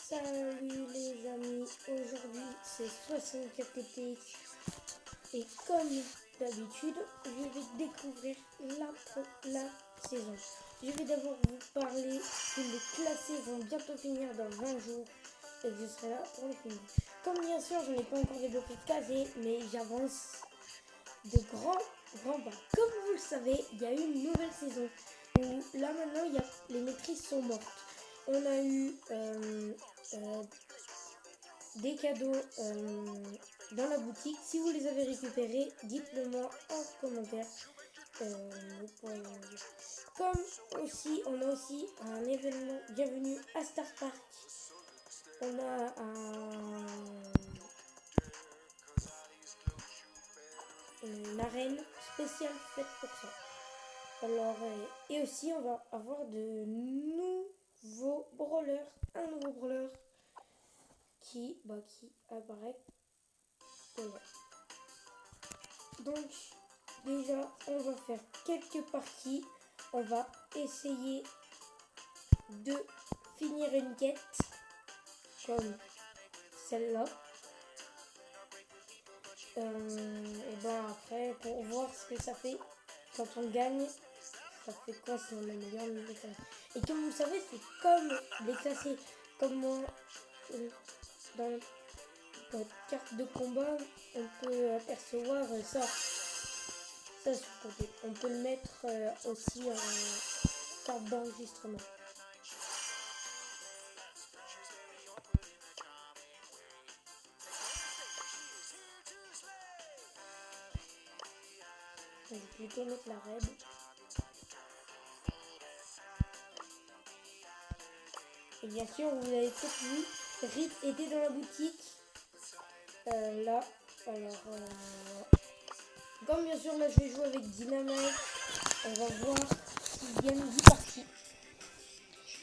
Salut les amis, aujourd'hui c'est 64 TTX et comme d'habitude je vais découvrir la saison. Je vais d'abord vous parler que les classés vont bientôt finir dans 20 jours et que je serai là pour les finir. Comme bien sûr je n'ai pas encore développé de classé mais j'avance de grands pas. Comme vous le savez, il y a eu une nouvelle saison où là maintenant les maîtrises sont mortes. On a eu des cadeaux dans la boutique. Si vous les avez récupérés, dites-le moi en commentaire. Comme aussi, on a aussi un événement bienvenue à Star Park. On a une arène spéciale faite pour ça. Alors, et aussi on va avoir de nouveaux brawlers, un nouveau brawler qui apparaît là. Donc déjà on va faire quelques parties, on va essayer de finir une quête comme celle-là. Et ben après pour voir ce que ça fait quand on gagne, ça fait quoi si on améliore le niveau classé. Et comme vous le savez, c'est comme les classés, comme moi dans notre carte de combat, on peut apercevoir ça sur le côté. On peut le mettre aussi en carte d'enregistrement. Je vais plutôt mettre la raid. Et bien sûr, vous avez peut-être vu, Rip était dans la boutique. Là, alors, comme bien sûr, là je vais jouer avec Dynamite. On va voir s'il gagne 10 parties.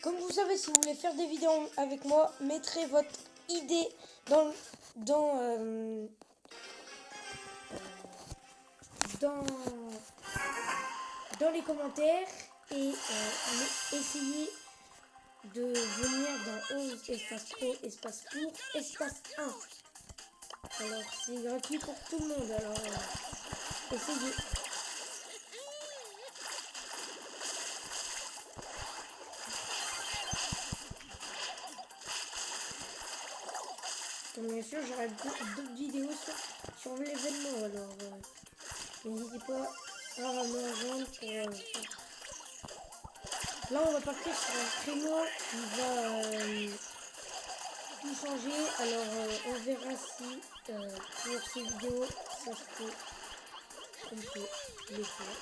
Comme vous savez, si vous voulez faire des vidéos avec moi, mettrez votre idée dans les commentaires et essayez de venir dans 11 espace pro, espace pour, espace 1. Alors c'est gratuit pour tout le monde, alors essayez. Donc, bien sûr j'aurai d'autres vidéos sur l'événement, alors n'hésitez pas à me rejoindre pour là on va partir sur un créneau qui va tout changer, alors on verra si pour ces vidéos ça se peut, on peut les faire.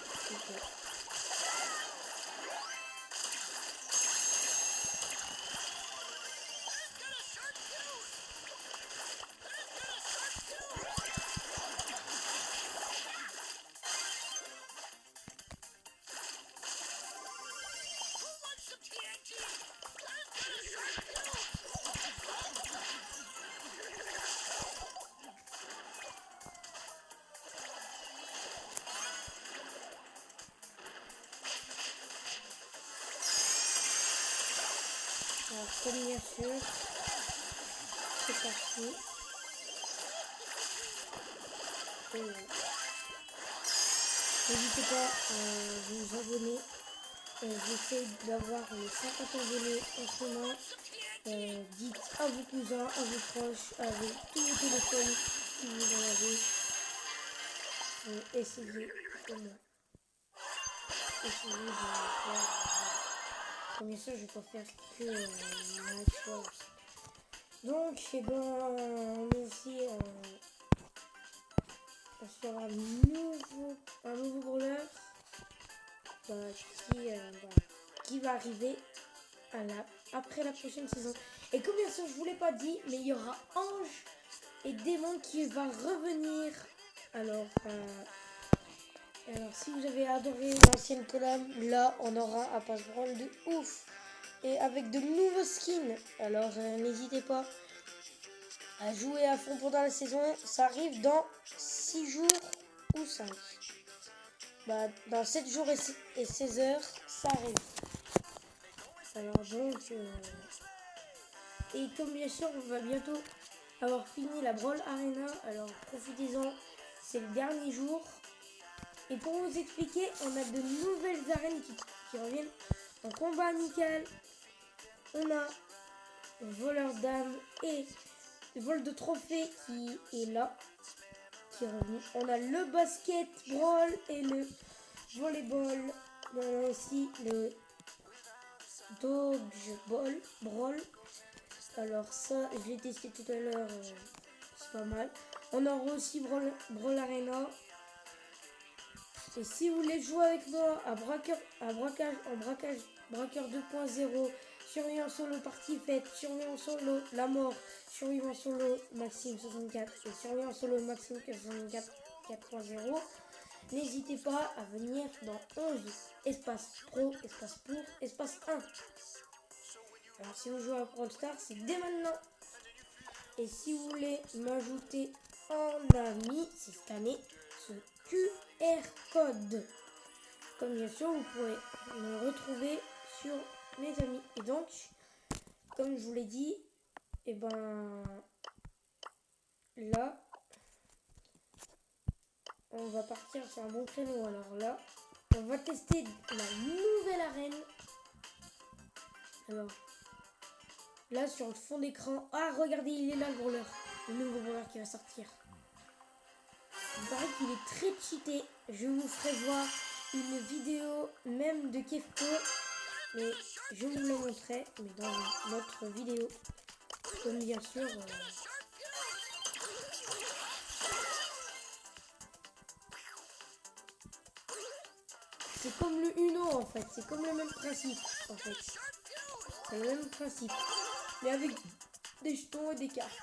Alors comme bien sûr, c'est parti. N'hésitez pas à vous abonner. J'essaie d'avoir les 50 abonnés en ce moment. Dites à vos cousins, à vos proches, avec tous vos téléphones si vous en avez. Essayez au moins. Essayez de faire. Comme ça, je vais pas faire que match. Donc, et ben, on est aussi sur un nouveau brawler qui va arriver après la prochaine saison. Et comme bien sûr, je vous l'ai pas dit, mais il y aura Ange et Démon qui va revenir. Alors, si vous avez adoré l'ancienne collab, là, on aura un passe-branle de ouf. Et avec de nouveaux skins. Alors, n'hésitez pas à jouer à fond pendant la saison. Ça arrive dans 6 jours ou 5. Dans 7 jours et 16 heures, ça arrive. Alors donc, Et comme bien sûr, on va bientôt avoir fini la Brawl Arena, alors profitez-en, c'est le dernier jour. Et pour vous expliquer, on a de nouvelles arènes qui reviennent en combat amical. On a le voleur d'âme et le vol de trophée qui est là, qui est revenu. On a le basket brawl et le volleyball. On a aussi le dodgeball brawl. Alors ça, je l'ai testé tout à l'heure, c'est pas mal. On aura aussi Brawl Arena. Et si vous voulez jouer avec moi à braqueur 2.0, surveillant solo partie faite, surveillant solo la mort, surveillant solo Maxime 64 et surveillant solo Maxime 64 4.0, n'hésitez pas à venir dans 11 espace pro, espace pour, espace 1. Alors si vous jouez à Brawl Stars, c'est dès maintenant. Et si vous voulez m'ajouter en ami, c'est cette année, ce QR code. Comme bien sûr, vous pourrez me retrouver sur mes amis. Et donc, comme je vous l'ai dit, et ben là, on va partir sur un bon créneau. Alors là, on va tester la nouvelle arène. Alors, là sur le fond d'écran, ah regardez, il est là le brawler, le nouveau brawler qui va sortir. Il paraît qu'il est très cheaté. Je vous ferai voir une vidéo même de Kefko, mais je vous le montrerai, mais dans notre vidéo. Comme bien sûr. C'est comme le Uno en fait, c'est comme le même principe en fait. C'est le même principe, mais avec des jetons et des cartes.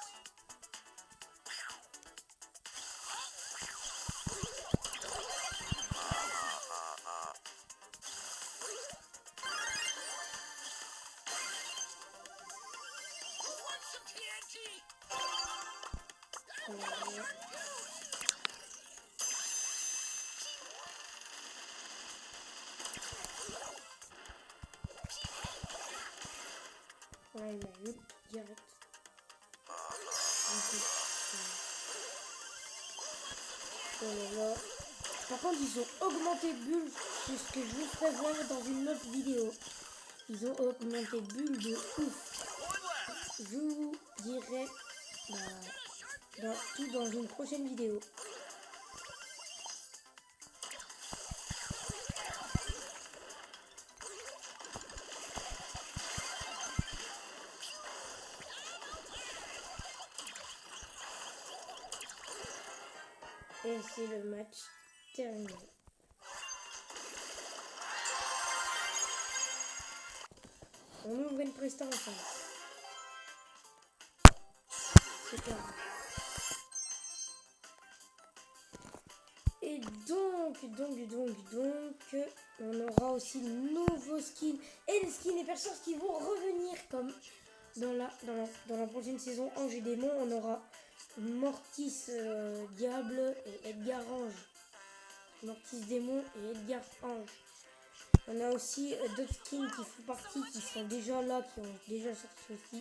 Ouais, il m'a eu direct. Voilà. Par contre, ils ont augmenté Bulle, c'est ce que je vous ferai voir dans une autre vidéo. Ils ont augmenté Bulle de ouf. Je vous dirai tout dans une prochaine vidéo. Et c'est le match terminé. On ouvre une presta ensemble. C'est clair. Et donc, on aura aussi de nouveaux skins. Et des skins et personnages qui vont revenir comme dans la prochaine saison en jeu démon. On aura Mortis Diable et Edgar Ange. Mortis Démon et Edgar Ange. On a aussi d'autres skins qui font partie, qui sont déjà là, qui ont déjà sorti aussi.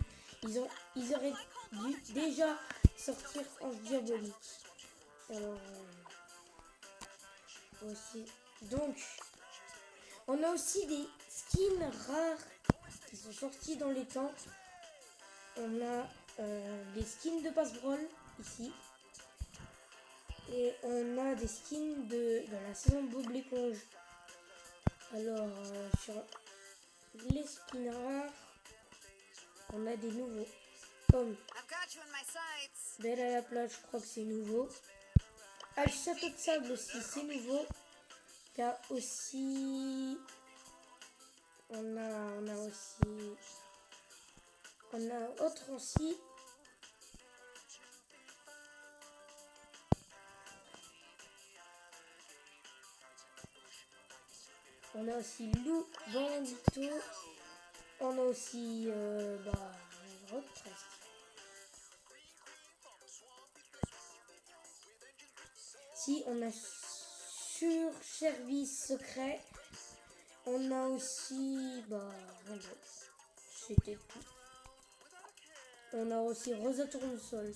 Ils auraient dû déjà sortir Ange Diabolique. Alors, aussi. Donc, on a aussi des skins rares qui sont sortis dans les temps. On a des skins de Pass Brawl ici. Et on a des skins de la saison de Bob l'éponge. Alors, sur les skins rares, on a des nouveaux. Comme Belle à la plage, je crois que c'est nouveau. Château de sable aussi, c'est nouveau. Il y a aussi... On a autre aussi. On a aussi Lou Bandito. On a aussi Rock presque. Si on a sur service secret. On a aussi c'était tout. On a aussi Rosa Tournesol.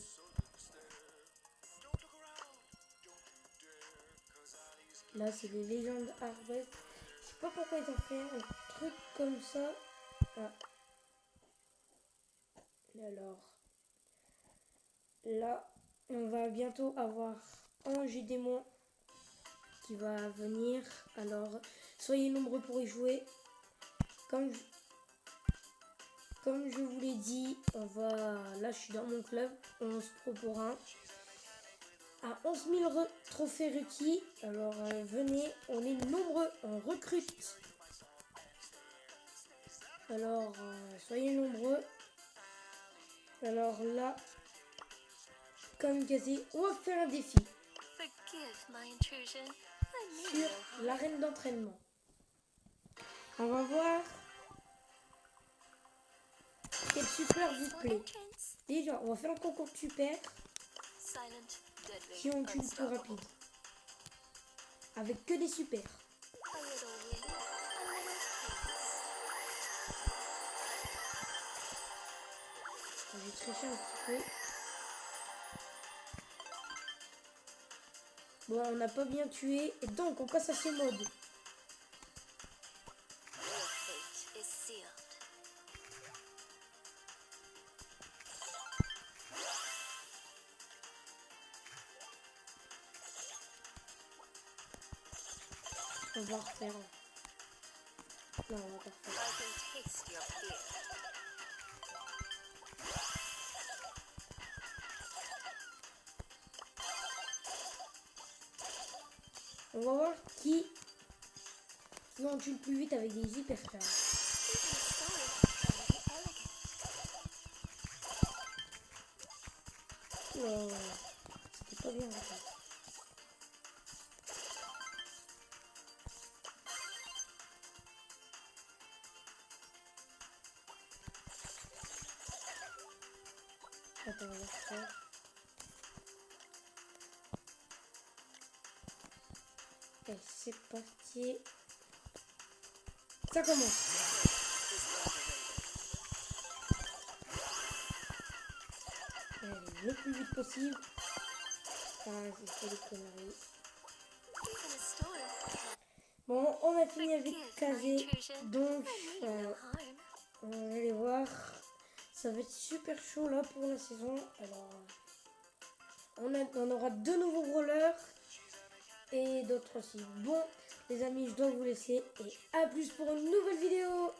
Là, c'est les légendes Harvest. Je sais pas pourquoi ils ont fait un truc comme ça. Ah. Alors, là, on va bientôt avoir Ange et Démon qui va venir. Alors, soyez nombreux pour y jouer. Comme je vous l'ai dit, là, je suis dans mon club. 11 pro pour 1. À 11 000 trophées requis. Alors, venez, on est nombreux, on recrute. Alors, soyez nombreux. Alors là, comme quasi, on va faire un défi sur l'arène d'entraînement. On va voir quel super vous plaît. Déjà, on va faire un concours de super qui ont une plus rapide. Avec que des super. J'ai triché un petit peu. Bon, on n'a pas bien tué. Et donc, on passe à ce mode. On va refaire. Non, on va pas refaire. On va voir qui en tue le plus vite avec des hyper stars. Oh, c'était pas bien ça. Attends, on va refaire. Et c'est parti. Ça commence. Allez, le plus vite possible. Ah, j'ai fait des conneries. Bon, on a fini avec Kazé. Donc, on va aller voir. Ça va être super chaud là pour la saison. Alors, on aura 2 nouveaux brawlers. Et d'autres aussi. Bon, les amis, je dois vous laisser. Et à plus pour une nouvelle vidéo.